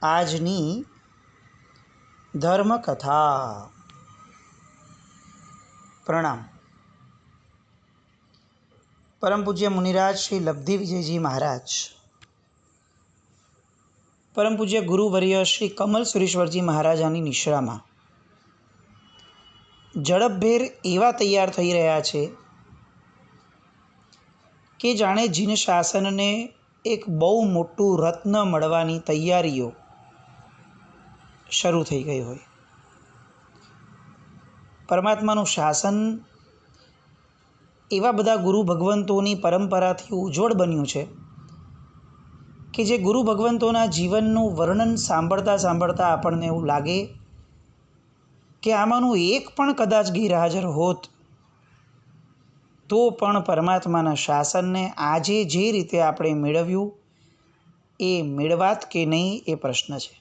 આજની ધર્મકથા. પ્રણામ. પરમ પૂજ્ય મુનિરાજ શ્રી લબ્ધિ વિજયજી મહારાજ, પરમ પૂજ્ય ગુરુવર્ય શ્રી કમલ સુરેશ્વરજી મહારાજાની નિશ્રામાં ઝડપભેર એવા તૈયાર થઈ રહ્યા છે કે જાણે જીન શાસનને એક બહુ મોટું રત્ન મળવાની તૈયારીઓ શરૂ થઈ ગઈ હોય. પરમાત્માનું શાસન એવા બધા ગુરુ ભગવંતોની પરંપરાથી ઉજ્જવળ બન્યું છે કે જે ગુરુ ભગવંતોના જીવનનું વર્ણન સાંભળતા સાંભળતા આપણને એવું લાગે કે આમાંનું એક પણ કદાચ ગેરહાજર હોત તો પણ પરમાત્માના શાસનને આજે જે રીતે આપણે મેળવ્યું એ મેળવાત કે નહીં એ પ્રશ્ન છે.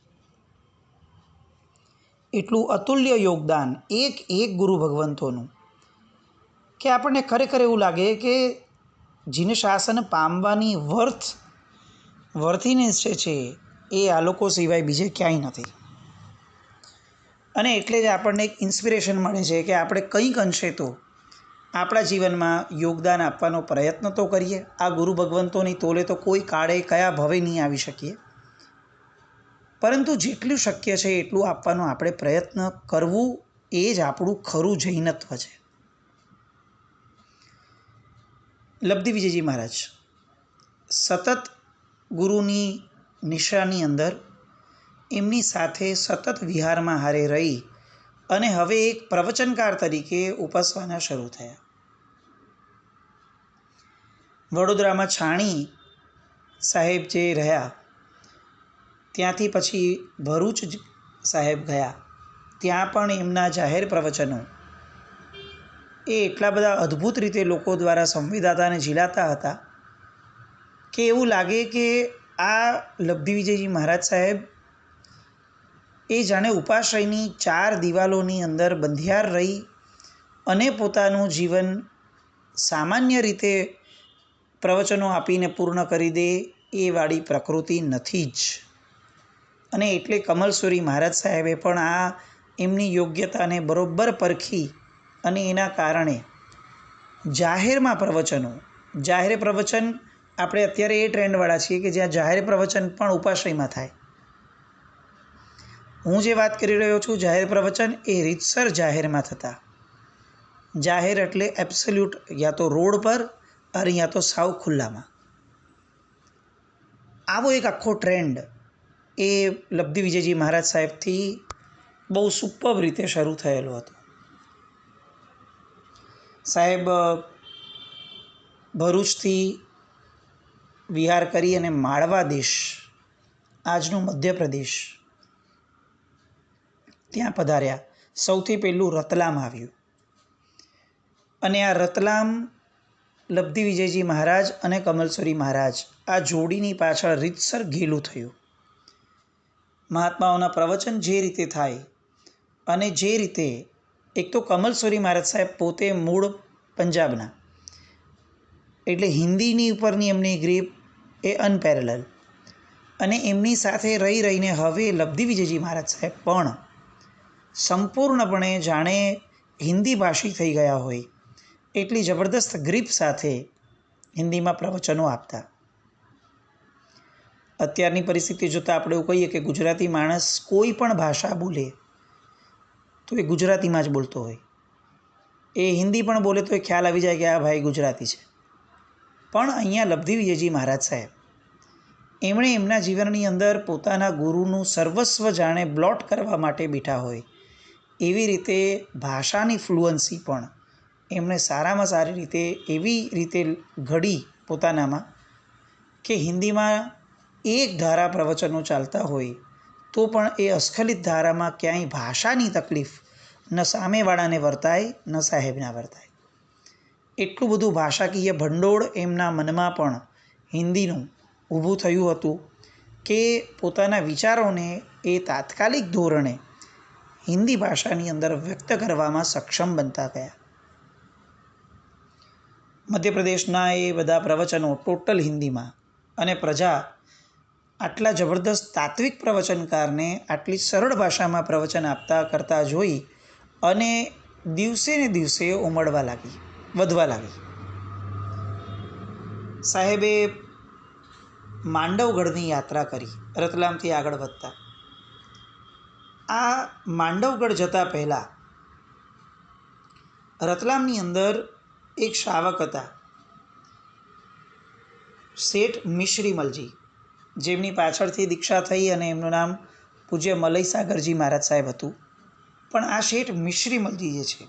એટલું અતુલ્ય યોગદાન એક ગુરુ ભગવંતોનું કે આપણને ખરેખર એવું લાગે કે જીન શાસન પામવાની વર્થીનેસ છે એ આ લોકો સિવાય બીજે ક્યાંય નથી. અને એટલે જ આપણને એક ઇન્સ્પિરેશન મળે છે કે આપણે કંઈક અંશે તો આપણા જીવનમાં યોગદાન આપવાનો પ્રયત્ન તો કરીએ. આ ગુરુ ભગવંતોની તોલે તો કોઈ કાળે કયા ભવે નહીં આવી શકીએ, પરંતુ જેટલું શક્ય છે એટલું આપવાનો આપણે પ્રયત્ન કરવું એ જ આપણું ખરું જૈનત્વ છે. લબ્ધિ વિજયજી મહારાજ સતત ગુરુની નિશાની અંદર એમની સાથે સતત વિહારમાં હારે રહી અને હવે એક પ્રવચનકાર તરીકે ઉપસવાના શરૂ થયા. વડોદરામાં છાણી સાહેબ જે રહ્યા ત્યાંથી પછી ભરૂચ સાહેબ ગયા. ત્યાં પણ એમના જાહેર પ્રવચનો એ એટલા બધા અદ્ભુત રીતે લોકો દ્વારા સંવેદાતા અને ઝીલાતા હતા કે એવું લાગે કે આ લબ્ધિ વિજયજી મહારાજ સાહેબ એ જાણે ઉપાશ્રયની 4 દિવાલોની અંદર બંધિયાર રહી અને પોતાનું જીવન સામાન્ય રીતે પ્રવચનો આપીને પૂર્ણ કરી દે એ વાળી પ્રકૃતિ નથી જ. અને એટલે કમલસુરી મહારાજ સાહેબે પણ આ એમની યોગ્યતાને બરોબર પરખી અને એના કારણે જાહેરમાં જાહેર પ્રવચન આપણે અત્યારે એ ટ્રેન્ડવાળા છીએ કે જ્યાં જાહેર પ્રવચન પણ ઉપાશ્રયમાં થાય. હું જે વાત કરી રહ્યો છું જાહેર પ્રવચન એ રીતસર જાહેરમાં થતા. જાહેર એટલે એબ્સોલ્યુટ, યા તો રોડ પર અને યા તો સાવ ખુલ્લામાં. આવો એક આખો ટ્રેન્ડ એ લબ્ધિ વિજયજી મહારાજ સાહેબથી બહુ સુપર્બ રીતે શરૂ થયેલો હતો. સાહેબ ભરૂચથી વિહાર કરી અને માળવા દેશ, આજનું મધ્યપ્રદેશ, ત્યાં પધાર્યા. સૌથી પહેલું રતલામ આવ્યું અને આ રતલામ લબ્ધિ વિજયજી મહારાજ અને કમલસુરી મહારાજ આ જોડીની પાછળ રીતસર ઘેલું થયું. મહાત્માઓના પ્રવચન જે રીતે થાય અને જે રીતે, એક તો કમલસુરી મહારાજ સાહેબ પોતે મૂળ પંજાબના, એટલે હિન્દીની ઉપરની એમની ગ્રીપ એ અનપેરેલલ, અને એમની સાથે રહીને હવે લબ્ધિ વિજયજી મહારાજ સાહેબ પણ સંપૂર્ણપણે જાણે હિન્દી ભાષી થઈ ગયા હોય એટલી જબરદસ્ત ગ્રીપ સાથે હિન્દીમાં પ્રવચનો આપતા. અત્યારની પરિસ્થિતિ જોતાં આપણે એવું કહીએ કે ગુજરાતી માણસ કોઈ પણ ભાષા બોલે તો એ ગુજરાતીમાં જ બોલતો હોય. એ હિન્દી પણ બોલે તો એ ખ્યાલ આવી જાય કે આ ભાઈ ગુજરાતી છે. પણ અહીંયા લબ્ધિ વિજયજી મહારાજ સાહેબ એમણે એમના જીવનની અંદર પોતાના ગુરુનું સર્વસ્વ જાણે બ્લોટ કરવા માટે બેઠા હોય એવી રીતે ભાષાની ફ્લુઅન્સી પણ એમણે સારામાં સારી રીતે એવી રીતે ઘડી પોતાનામાં કે હિન્દીમાં એક ધારા પ્રવચનો ચાલતા હોય તો પણ એ અસ્ખલિત ધારામાં ક્યાંય ભાષાની તકલીફ ન સામેવાળાને વર્તાય ન સાહેબના વર્તાય. એટલું બધું ભાષાકીય ભંડોળ એમના મનમાં પણ હિન્દીનું ઊભું થયું હતું કે પોતાના વિચારોને એ તાત્કાલિક ધોરણે હિન્દી ભાષાની અંદર વ્યક્ત કરવામાં સક્ષમ બનતા ગયા. મધ્યપ્રદેશના એ બધા પ્રવચનો ટોટલ હિન્દીમાં અને પ્રજા આટલા જબરદસ્ત તાત્વિક પ્રવચનકારને આટલી સરળ ભાષામાં પ્રવચન આપતા કરતા જોઈ અને દિવસે ને દિવસે ઉમળવા લાગી, વધવા લાગી. સાહેબે માંડવગઢની યાત્રા કરી, રતલામથી આગળ વધતા. આ માંડવગઢ જતાં પહેલાં રતલામની અંદર એક શ્રાવક હતા, શેઠ મિશ્રીમલજી, જેમની પાછળથી દીક્ષા થઈ અને એમનું નામ પૂજ્ય મલય સાગરજી મહારાજ સાહેબ હતું. પણ આ શેઠ મિશ્રીમલજી જે છે,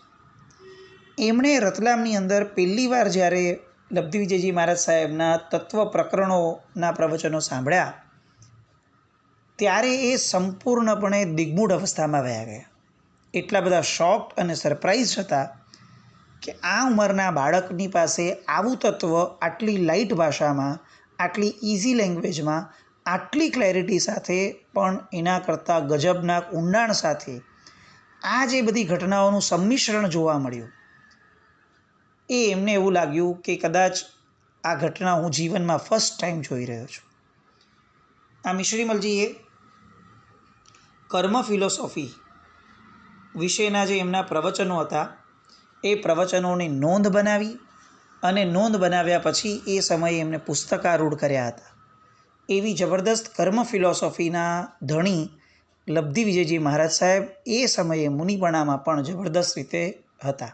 એમણે રતલામની અંદર પહેલી વાર જ્યારે લબ્ધિ વિજયજી મહારાજ સાહેબના તત્વ પ્રકરણોના પ્રવચનો સાંભળ્યા ત્યારે એ સંપૂર્ણપણે દિગ્મૂઢ અવસ્થામાં વયા ગયા. એટલા બધા શોક્ડ અને સરપ્રાઇઝ હતા કે આ ઉંમરના બાળકની પાસે આવું તત્વ આટલી લાઇટ ભાષામાં, આટલી ઇઝી લેંગ્વેજમાં, આટલી ક્લેરિટી સાથે, પણ એના કરતાં ગજબના ઊંડાણ સાથે આ જે બધી ઘટનાઓનું સંમિશ્રણ જોવા મળ્યું, એ એમને એવું લાગ્યું કે કદાચ આ ઘટના હું જીવનમાં ફર્સ્ટ ટાઈમ જોઈ રહ્યો છું. આ મિશ્રીમલજીએ કર્મ ફિલોસોફી વિશેના જે એમના પ્રવચનો હતા એ પ્રવચનોની નોંધ બનાવી અને નોંધ બનાવ્યા પછી એ સમયે એમને પુસ્તકારૂઢ કર્યા હતા. એવી જબરદસ્ત કર્મ ફિલોસોફીના ધણી લબ્ધિ વિજયજી મહારાજ સાહેબ એ સમયે મુનિપણામાં પણ જબરદસ્ત રીતે હતા.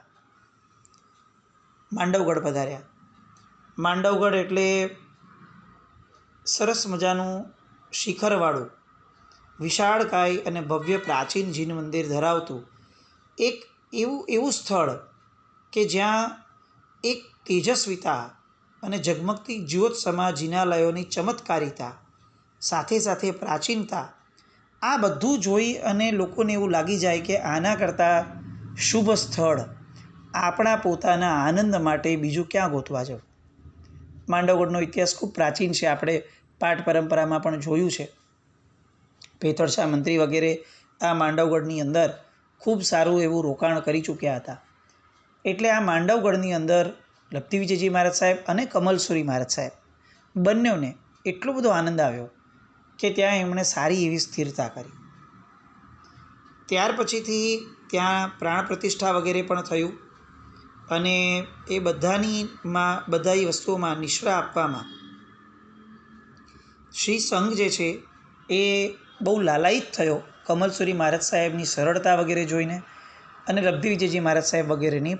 માંડવગઢ પધાર્યા. માંડવગઢ એટલે સરસ મજાનું શિખરવાળું, વિશાળકાય અને ભવ્ય પ્રાચીન જીન મંદિર ધરાવતું એક એવું સ્થળ કે જ્યાં એક તેજસ્વીતા અને ઝગમગતી જ્યોત સમા જિનાલયોની ચમત્કારિતા સાથે સાથે પ્રાચીનતા, આ બધું જોઈ અને લોકોને એવું લાગી જાય કે આના કરતાં શુભ સ્થળ આપણા પોતાના આનંદ માટે બીજું ક્યાં ગોતવા જવું. માંડવગઢનો ઇતિહાસ ખૂબ પ્રાચીન છે, આપણે પાઠ પરંપરામાં પણ જોયું છે. પેથળશા મંત્રી વગેરે આ માંડવગઢની અંદર ખૂબ સારું એવું રોકાણ કરી ચૂક્યા હતા. એટલે આ માંડવગઢની અંદર લબ્ધિ વિજયજી મહારાજ સાહેબ અને કમલસુરી મહારાજ સાહેબ બંનેને એટલો બધો આનંદ આવ્યો કે ત્યાં એમણે સારી એવી સ્થિરતા કરી. ત્યાર પછીથી ત્યાં પ્રાણ પ્રતિષ્ઠા વગેરે પણ થયું અને એ બધી વસ્તુઓમાં નિશ્રા આપવામાં શ્રી સંઘ જે છે એ બહુ લાલાયિત થયો કમલસુરી મહારાજ સાહેબની સરળતા વગેરે જોઈને અને લબ્ધિ વિજયજી મહારાજ સાહેબ વગેરેની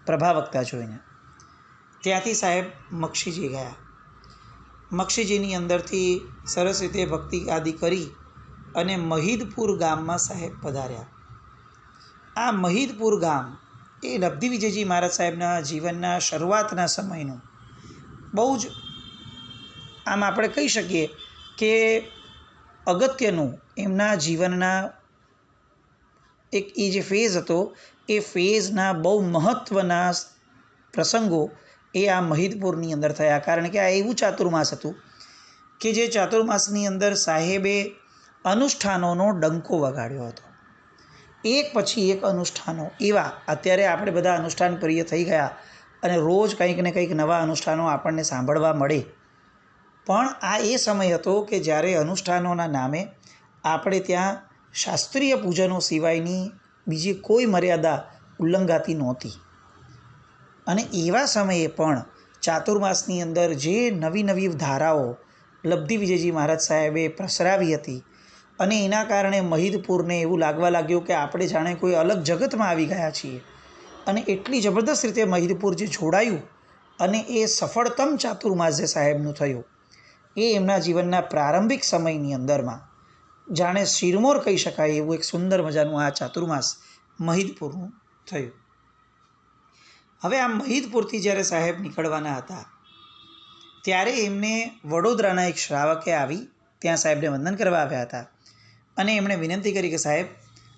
પ્રભાવકતા જોઈને. ત્યાંથી સાહેબ મક્ષીજી ગયા. મક્ષીજીની અંદરથી સરસ રીતે ભક્તિ આદિ કરી અને મહિદપુર ગામમાં સાહેબ પધાર્યા. આ મહિદપુર ગામ એ લબ્ધિ વિજયજી મહારાજ સાહેબના જીવનના શરૂઆતના સમયનું બહુ જ, આમ આપણે કહી શકીએ કે અગત્યનું એમના જીવનના એક એ જે ફેઝ હતો એ ફેઝના બહુ મહત્ત્વના પ્રસંગો એ આ મહિદપુરની અંદર થયા. કારણ કે આ એવું ચાતુર્માસ હતું કે જે ચાતુર્માસની અંદર સાહેબે અનુષ્ઠાનોનો ડંકો વગાડ્યો હતો. એક પછી એક અનુષ્ઠાનો એવા, અત્યારે આપણે બધા અનુષ્ઠાન પ્રિય થઈ ગયા અને રોજ કંઈક ને કંઈક નવા અનુષ્ઠાનો આપણને સાંભળવા મળે. પણ આ એ સમય હતો કે જ્યારે અનુષ્ઠાનોના નામે આપણે ત્યાં શાસ્ત્રીય પૂજનો સિવાયની બીજી કોઈ મર્યાદા ઉલ્લંઘાતી નહોતી. અને એવા સમયે પણ ચાતુર્માસની અંદર જે નવી નવી ધારાઓ લબ્ધિ વિજયજી મહારાજ સાહેબે પ્રસરાવી હતી અને એના કારણે મહિદપુરને એવું લાગવા લાગ્યું કે આપણે જાણે કોઈ અલગ જગતમાં આવી ગયા છીએ. અને એટલી જબરદસ્ત રીતે મહિદપુર જે જોડાયું અને એ સફળતમ ચાતુર્માસ જે સાહેબનું થયું એ એમના જીવનના પ્રારંભિક સમયની અંદરમાં જાણે શિરમોર કહી શકાય એવું એક સુંદર મજાનું આ ચાતુર્માસ મહિદપુરનું થયું. હવે આ મહિદપુરથી જ્યારે સાહેબ નીકળવાના હતા ત્યારે એમને વડોદરાના એક શ્રાવકે આવી ત્યાં સાહેબને વંદન કરવા આવ્યા હતા અને એમણે વિનંતી કરી કે સાહેબ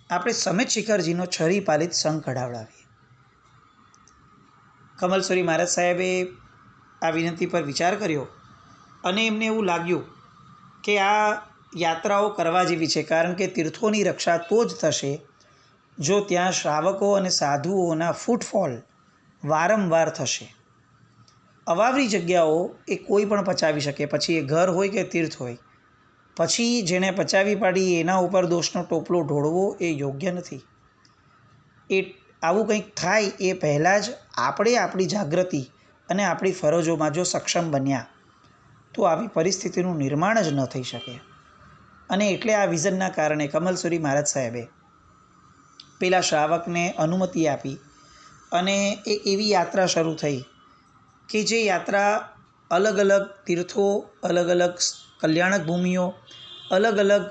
આપણે સમેત શિખરજીનો છરી પાલિત સંઘ કઢાવડાવીએ. કમલસુરી મહારાજ સાહેબે આ વિનંતી પર વિચાર કર્યો અને એમને એવું લાગ્યું કે આ યાત્રાઓ કરવા જેવી છે, કારણ કે તીર્થોની રક્ષા તો જ થશે જો ત્યાં શ્રાવકો અને સાધુઓના ફૂટફોલ વારંવાર થશે. અવાવરી જગ્યાઓ એ કોઈ પણ પચાવી શકે, પછી એ ઘર હોય કે તીર્થ હોય, પછી જેણે પચાવી પાડી એના ઉપર દોષનો ટોપલો ઢોળવો એ યોગ્ય નથી. એ આવું કંઈક થાય એ પહેલાં જ આપણે આપણી જાગૃતિ અને આપણી ફરજોમાં જો સક્ષમ બન્યા તો આવી પરિસ્થિતિનું નિર્માણ જ ન થઈ શકે. અને એટલે આ વિઝનના કારણે કમલસુરી મહારાજ સાહેબે પેલા શ્રાવકને અનુમતિ આપી અને એક એવી યાત્રા શરૂ થઈ કે જે યાત્રા અલગ અલગ તીર્થો, અલગ અલગ કલ્યાણક ભૂમિઓ, અલગ અલગ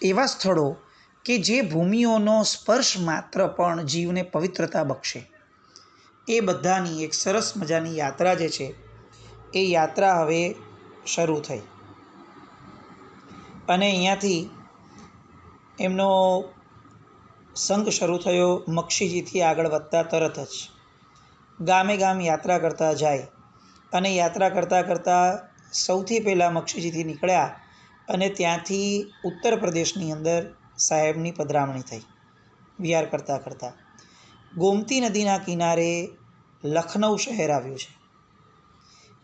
એવા સ્થળો કે જે ભૂમિઓનો સ્પર્શ માત્ર પણ જીવને પવિત્રતા બક્ષે, એ બધાની એક સરસ મજાની યાત્રા જે છે એ યાત્રા હવે શરૂ થઈ. અને અહીંયાથી એમનો સંઘ શરૂ થયો. મક્ષીજીથી આગળ વધતા તરત જ ગામે ગામ યાત્રા કરતા જાય અને યાત્રા કરતાં કરતાં સૌથી પહેલાં મક્ષીજીથી નીકળ્યા અને ત્યાંથી ઉત્તર પ્રદેશની અંદર સાહેબની પધરામણી થઈ. વિહાર કરતાં કરતાં ગોમતી નદીના કિનારે લખનઉ શહેર આવ્યું છે.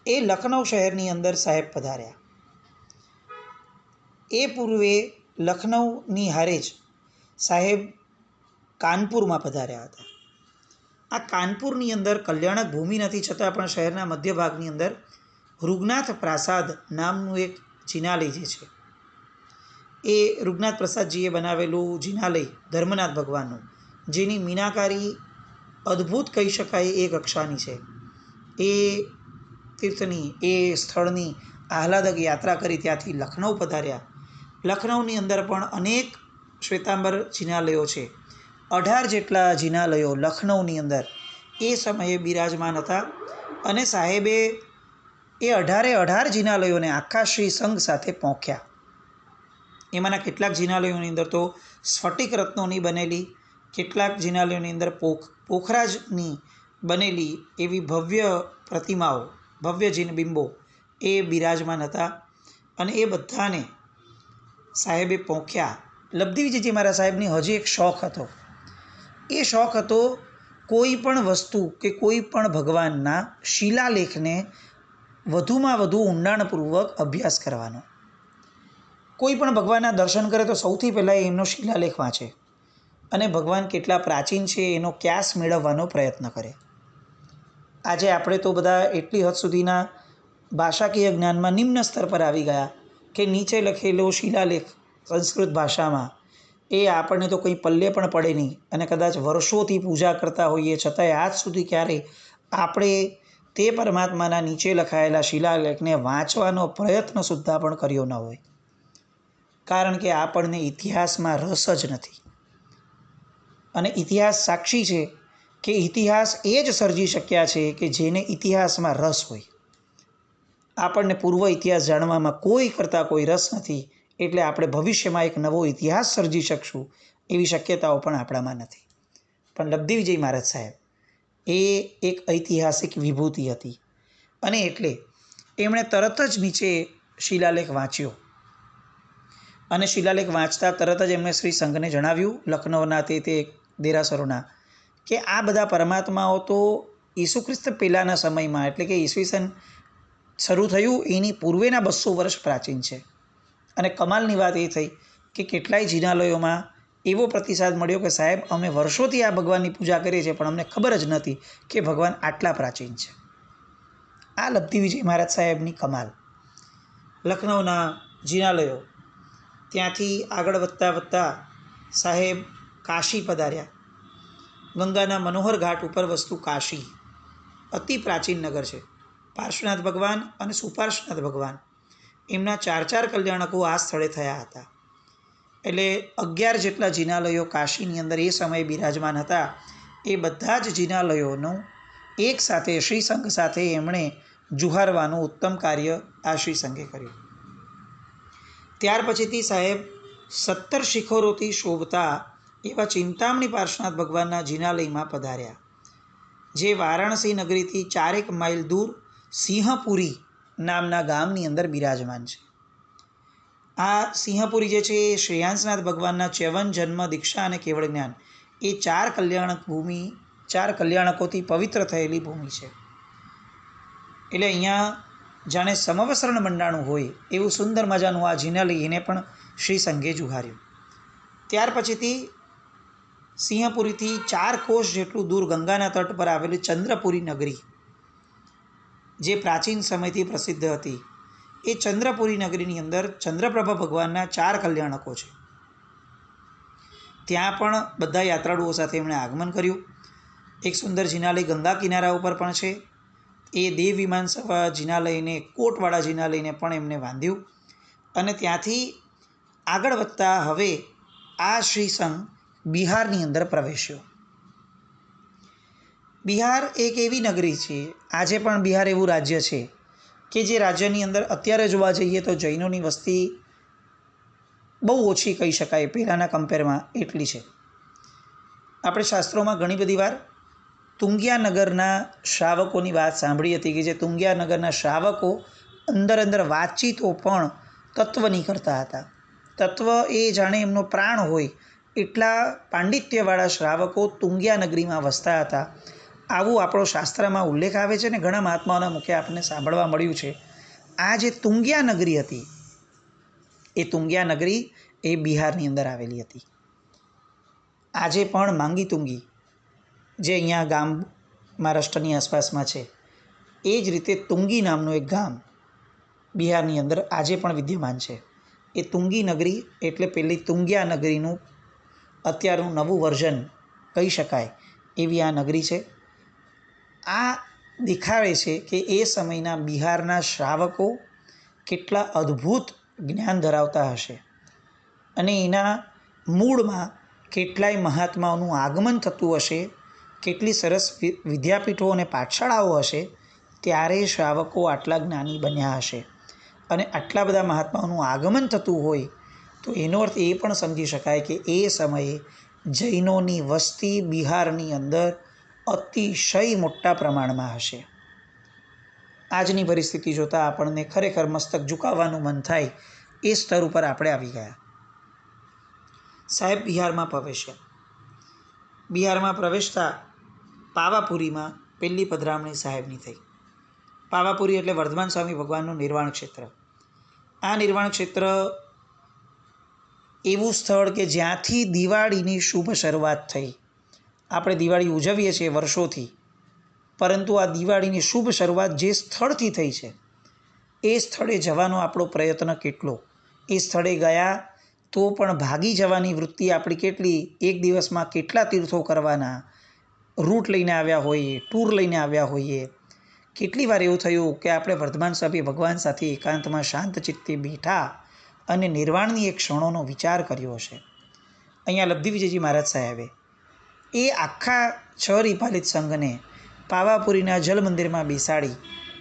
એ લખનઉ શહેરની અંદર સાહેબ પધાર્યા. એ પૂર્વે લખનઉની હારે જ સાહેબ કાનપુરમાં પધાર્યા હતા. આ કાનપુરની અંદર કલ્યાણક ભૂમિ નથી છતાં પણ શહેરના મધ્ય ભાગની અંદર રુગનાથ પ્રાસાદ નામનું એક જિનાલય જે છે એ રુગનાથ પ્રસાદજીએ બનાવેલું જિનાલય ધર્મનાથ ભગવાનનું, જેની મીનાકારી અદ્ભુત કહી શકાય એ કક્ષાની છે. એ તીર્થની, એ સ્થળની આહલાદક યાત્રા કરી ત્યાંથી લખનઉ પધાર્યા. લખનઉની અંદર પણ અનેક શ્વેતાંબર જિનાલયો છે. 18 જેટલા જિનાલયો લખનઉની અંદર એ સમયે બિરાજમાન હતા. અને સાહેબે એ 18 જિનાલયોને આખા શ્રી સંઘ સાથે પોંખ્યા. એમાંના કેટલાક જિનાલયોની અંદર તો સ્ફટિક રત્નોની બનેલી, કેટલાક જિનાલયોની અંદર પોખરાજની બનેલી એવી ભવ્ય પ્રતિમાઓ, ભવ્ય બિંબો એ બિરાજમાન હતા. અને એ બધાને સાહેબે પોંખ્યા. લબ્ધિ વિજયજી મહારાજ સાહેબની હજી એક શોખ હતો. એ શોખ હતો કોઈ પણ વસ્તુ કે કોઈ પણ ભગવાનના શિલાલેખને વધુમાં વધુ ઊંડાણપૂર્વક અભ્યાસ કરવાનો. કોઈ પણ ભગવાનના દર્શન કરે તો સૌથી પહેલાં એમનો શિલાલેખ વાંચે અને ભગવાન કેટલા પ્રાચીન છે એનો ક્યાસ મેળવવાનો પ્રયત્ન કરે. આજે આપણે તો બધા એટલી હદ સુધીના ભાષાકીય જ્ઞાનમાં નિમ્ન સ્તર પર આવી ગયા કે નીચે લખેલો શિલાલેખ સંસ્કૃત ભાષામાં એ આપણને તો કંઈ પલ્લે પણ પડે નહીં. અને કદાચ વર્ષોથી પૂજા કરતા હોઈએ છતાંય આજ સુધી ક્યારેય આપણે તે પરમાત્માના નીચે લખાયેલા શિલાલેખને વાંચવાનો પ્રયત્ન સુદ્ધા પણ કર્યો ન હોય. કારણ કે આપણને ઇતિહાસમાં રસ જ નથી. અને ઇતિહાસ સાક્ષી છે કે ઇતિહાસ એ જ સર્જી શક્યા છે કે જેને ઇતિહાસમાં રસ હોય. આપણને પૂર્વ ઇતિહાસ જાણવામાં કોઈ કરતાં કોઈ રસ નથી, એટલે આપણે ભવિષ્યમાં એક નવો ઇતિહાસ સર્જી શકશું એવી શક્યતાઓ પણ આપણામાં નથી. પણ લબ્ધિ વિજય મહારાજ સાહેબ એ એક ઐતિહાસિક વિભૂતિ હતી. અને એટલે એમણે તરત જ નીચે શિલાલેખ વાંચ્યો. અને શિલાલેખ વાંચતા તરત જ એમણે શ્રી સંઘને જણાવ્યું, લખનૌના તે દેરાસરોના, કે આ બધા પરમાત્માઓ તો ઈસુ ખ્રિસ્ત પહેલાંના સમયમાં, એટલે કે ઈસવીસન શરૂ થયું એની પૂર્વેના 200 વર્ષ પ્રાચીન છે. અને કમાલની વાત એ થઈ કે કેટલાય જિનાલયોમાં એવો પ્રતિસાદ મળ્યો કે સાહેબ અમે વર્ષોથી આ ભગવાનની પૂજા કરીએ છીએ પણ અમને ખબર જ નથી કે ભગવાન આટલા પ્રાચીન છે. આ લબ્ધિ વિજય મહારાજ સાહેબની કમાલ. લખનૌના જિનાલયો, ત્યાંથી આગળ વધતા વધતા સાહેબ કાશી પધાર્યા. ગંગાના મનોહર ઘાટ ઉપર વસતું કાશી અતિ પ્રાચીન નગર છે. પાર્શ્વનાથ ભગવાન અને સુપાર્શ્વનાથ ભગવાન એમના 4 કલ્યાણકો આ સ્થળે થયા હતા. એટલે 11 જેટલા જિનાલયો કાશીની અંદર એ સમયે બિરાજમાન હતા. એ બધા જ જિનાલયોનું એક સાથે શ્રી સંઘ સાથે એમણે જુહારવાનું ઉત્તમ કાર્ય આ શ્રી સંઘે કર્યું. ત્યાર પછીથી સાહેબ 17 શિખરોથી શોભતા એવા ચિંતામણી પાર્શ્વનાથ ભગવાનના જિનાલયમાં પધાર્યા, જે વારાણસી નગરીથી 4 માઇલ દૂર સિંહપુરી નામના ગામની અંદર બિરાજમાન છે. આ સિંહપુરી જે છે એ શ્રેયાંસનાથ ભગવાનના ચ્યવન, જન્મ, દીક્ષા અને કેવળ જ્ઞાન એ 4 કલ્યાણક ભૂમિ, 4 કલ્યાણકોથી પવિત્ર થયેલી ભૂમિ છે. એટલે અહીંયા જાણે સમવસરણ મંડાણું હોય એવું સુંદર મજાનું આ જિનાલય એને પણ શ્રી સંઘે જુહાર્યું. ત્યાર પછીથી સિંહપુરીથી 4 કોષ જેટલું દૂર ગંગાના તટ પર આવેલી ચંદ્રપુરી નગરી, જે પ્રાચીન સમયથી પ્રસિદ્ધ હતી, એ ચંદ્રપુરી નગરીની અંદર ચંદ્રપ્રભા ભગવાનના 4 કલ્યાણકો છે. ત્યાં પણ બધા યાત્રાળુઓ સાથે એમણે આગમન કર્યું. એક સુંદર જિનાલય ગંગા કિનારા ઉપર પણ છે. એ દેવ વિમાન સેવા જિનાલયને, કોટવાળા જિનાલયને પણ એમને બાંધ્યું અને ત્યાંથી આગળ વધતા હવે આ શ્રી સંઘ બિહારની અંદર પ્રવેશ્યો. બિહાર એક એવી નગરી છે, આજે પણ બિહાર એવું રાજ્ય છે કે જે રાજ્યની અંદર અત્યારે જોવા જઈએ તો જૈનોની વસ્તી બહુ ઓછી કહી શકાય, પહેલાંના કમ્પેરમાં એટલી છે. આપણે શાસ્ત્રોમાં ઘણી બધી વાર તુંગિયાનગરના શ્રાવકોની વાત સાંભળી હતી કે જે તુંગિયાનગરના શ્રાવકો અંદર વાતચીતો પણ તત્વની કરતા હતા. તત્વ એ જાણે એમનો પ્રાણ હોય એટલા પાંડિત્યવાળા શ્રાવકો તુંગિયાનગરીમાં વસતા હતા. આવું આપણો શાસ્ત્રમાં ઉલ્લેખ આવે છે ને ઘણા મહાત્માઓના મુખે આપણને સાંભળવા મળ્યું છે. આ જે તુંગિયાનગરી હતી, એ તુંગિયાનગરી એ બિહારની અંદર આવેલી હતી. આજે પણ માંગી તુંગી, જે અહીંયા ગામ મહારાષ્ટ્રની આસપાસમાં છે, એ જ રીતે તુંગી નામનું એક ગામ બિહારની અંદર આજે પણ વિદ્યમાન છે. એ તુંગી નગરી એટલે પેલી તુંગિયા નગરીનું અત્યારનું નવું વર્ઝન કહી શકાય એવી આ નગરી છે. આ દેખાડે છે કે એ સમયના બિહારના શ્રાવકો કેટલા અદ્ભુત જ્ઞાન ધરાવતા હશે અને એના મૂળમાં કેટલાય મહાત્માઓનું આગમન થતું હશે, કેટલી સરસ વિદ્યાપીઠો અને પાઠશાળાઓ હશે, ત્યારે શ્રાવકો આટલા જ્ઞાની બન્યા હશે. અને આટલા બધા મહાત્માઓનું આગમન થતું હોય તો એનો અર્થ એ પણ સમજી શકાય કે એ સમયે જૈનોની વસ્તી બિહારની અંદર અતિશય મોટા પ્રમાણમાં હશે. આજની પરિસ્થિતિ જોતાં આપણને ખરેખર મસ્તક ઝુકાવવાનું મન થાય એ સ્તર ઉપર આપણે આવી ગયા. સાહેબ બિહારમાં પ્રવેશ્યા. બિહારમાં પ્રવેશતા પાવાપુરીમાં પહેલી પધરામણી સાહેબની થઈ. પાવાપુરી એટલે વર્ધમાન સ્વામી ભગવાનનું નિર્વાણ ક્ષેત્ર. આ નિર્વાણ ક્ષેત્ર એવું સ્થળ કે જ્યાંથી દિવાળીની શુભ શરૂઆત થઈ. આપણે દિવાળી ઉજવીએ છીએ વર્ષોથી, પરંતુ આ દિવાળીની શુભ શરૂઆત જે સ્થળથી થઈ છે એ સ્થળે જવાનો આપણો પ્રયત્ન કેટલો. એ સ્થળે ગયા તો પણ ભાગી જવાની વૃત્તિ આપણી કેટલી. એક દિવસમાં કેટલા તીર્થો કરવાના, રૂટ લઈને આવ્યા હોઈએ, ટૂર લઈને આવ્યા હોઈએ. કેટલી વાર એવું થયું કે આપણે વર્ધમાન સ્વામી ભગવાન સાથે એકાંતમાં શાંત ચિત્તે બેઠા અને નિર્વાણની એક ક્ષણોનો વિચાર કર્યો હશે. અહીંયા લબ્ધિ વિજયજી મહારાજ સાહેબે એ આખા 6 રીપાલિત સંઘને પાવાપુરીના જલ મંદિરમાં બેસાડી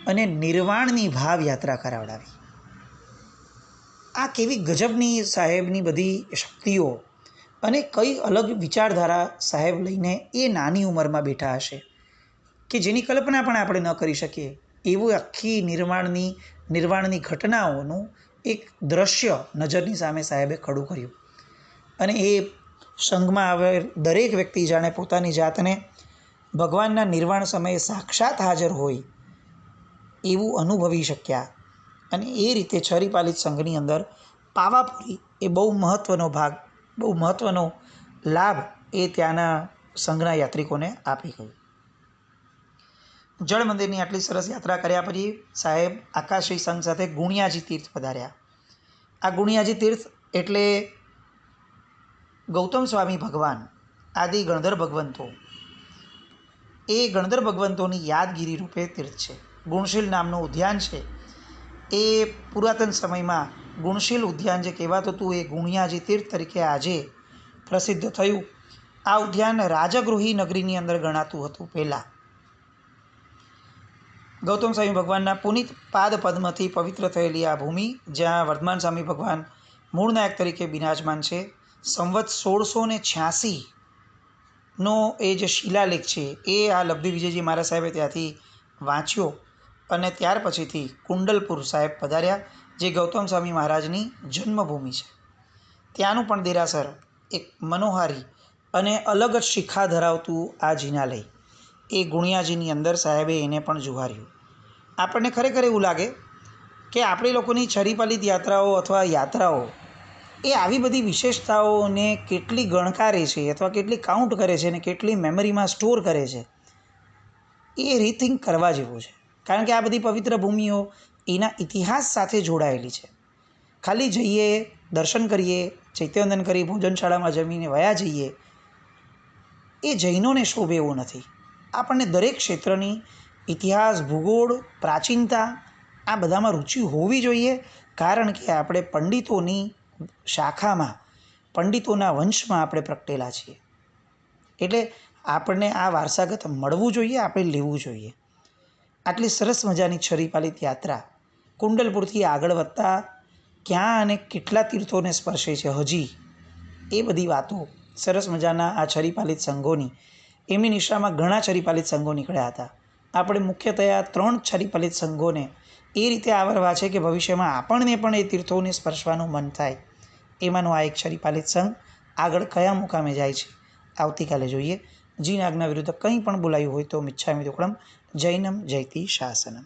અને નિર્વાણની ભાવ યાત્રા કરાવડાવી. આ કેવી ગજબની સાહેબની બધી શક્તિઓ અને કઈ અલગ વિચારધારા સાહેબ લઈને એ નાની ઉંમરમાં બેઠા હશે કે જેની કલ્પના પણ આપણે ન કરી શકીએ. એવું આખી નિર્વાણની ઘટનાઓનું એક દ્રશ્ય નજરની સામે સાહેબે ખડું કર્યું અને એ સંઘમાં આવે દરેક વ્યક્તિ જાણે પોતાની જાતને ભગવાનના નિર્વાણ સમયે સાક્ષાત હાજર હોય એવું અનુભવી શક્યા. અને એ રીતે 6 રીપાલિત સંઘની અંદર પાવાપુરી એ બહુ મહત્ત્વનો ભાગ, બહુ મહત્ત્વનો લાભ એ ત્યાંના સંઘના યાત્રિકોને આપી ગયું. જળ મંદિરની આટલી સરસ યાત્રા કર્યા પછી સાહેબ આખા શ્રી સંઘ સાથે ગુણિયાજી તીર્થ પધાર્યા. આ ગુણિયાજી તીર્થ એટલે ગૌતમ સ્વામી ભગવાન આદિ ગણધર ભગવંતો, એ ગણધર ભગવંતોની યાદગીરી રૂપે તીર્થ છે. ગુણશીલ નામનું ઉદ્યાન છે. એ પુરાતન સમયમાં ગુણશીલ ઉદ્યાન જે કહેવાતું હતું એ ગુણિયાજી તીર્થ તરીકે આજે પ્રસિદ્ધ થયું. આ ઉદ્યાન રાજગૃહી નગરીની અંદર ગણાતું હતું. પહેલાં ગૌતમ સ્વામી ભગવાનના પુનિત પાદ પદ્મથી પવિત્ર થયેલી આ ભૂમિ, જ્યાં વર્ધમાન સ્વામી ભગવાન મૂળ નાયક તરીકે બિરાજમાન છે. સંવત 1686નો એ જે શિલાલેખ છે એ આ લબ્ધિ વિજયજી મહારાજ સાહેબે ત્યાંથી વાંચ્યો અને ત્યાર પછીથી કુંડલપુર સાહેબ પધાર્યા, જે ગૌતમ સ્વામી મહારાજની જન્મભૂમિ છે. ત્યાંનું પણ દેરાસર એક મનોહારી અને અલગ જ શિખા ધરાવતું આ જિનાલય એ ગુણિયાજીની અંદર સાહેબે એને પણ જુહાર્યું. આપણને ખરેખર એવું લાગે કે આપણી લોકોની છરીપાલિત યાત્રાઓ અથવા યાત્રાઓ એ આવી બધી વિશેષતાઓને કેટલી ગણકારે છે અથવા કેટલી કાઉન્ટ કરે છે અને કેટલી મેમરીમાં સ્ટોર કરે છે, એ રીથિંક કરવા જેવું છે. કારણ કે આ બધી પવિત્ર ભૂમિઓ એના ઇતિહાસ સાથે જોડાયેલી છે. ખાલી જઈએ, દર્શન કરીએ, ચૈત્યવંદન કરી, ભોજનશાળામાં જમીને વયા જઈએ, એ જૈનોને શોભે એવું નથી. આપણને દરેક ક્ષેત્રની ઇતિહાસ, ભૂગોળ, પ્રાચીનતા આ બધામાં રુચિ હોવી જોઈએ. કારણ કે આપણે પંડિતોની શાખામાં, પંડિતોના વંશમાં આપણે પ્રગટેલા છીએ. એટલે આપણને આ વારસાગત મળવું જોઈએ, આપણે લેવું જોઈએ. આટલી સરસ મજાની છરીપાલિત યાત્રા કુંડલપુરથી આગળ વધતા ક્યાં અને કેટલા તીર્થોને સ્પર્શે છે હજી, એ બધી વાતો સરસ મજાના આ છરીપાલિત સંઘોની, એમની નિશામાં ઘણા છરીપાલિત સંઘો નીકળ્યા હતા. આપણે મુખ્યતયા 3 છરીપાલિત સંઘોને એ રીતે આવરવા છે કે ભવિષ્યમાં આપણને પણ એ તીર્થોને સ્પર્શવાનું મન થાય. એમાંનો આ એક છરીપાલિત સંઘ આગળ કયા મુકામે જાય છે આવતીકાલે જોઈએ. જીન આજ્ઞા વિરુદ્ધ કંઈ પણ બોલાયું હોય તો મિચ્છામિ દુક્કડમ. જૈનમ જયતિ શાસનમ.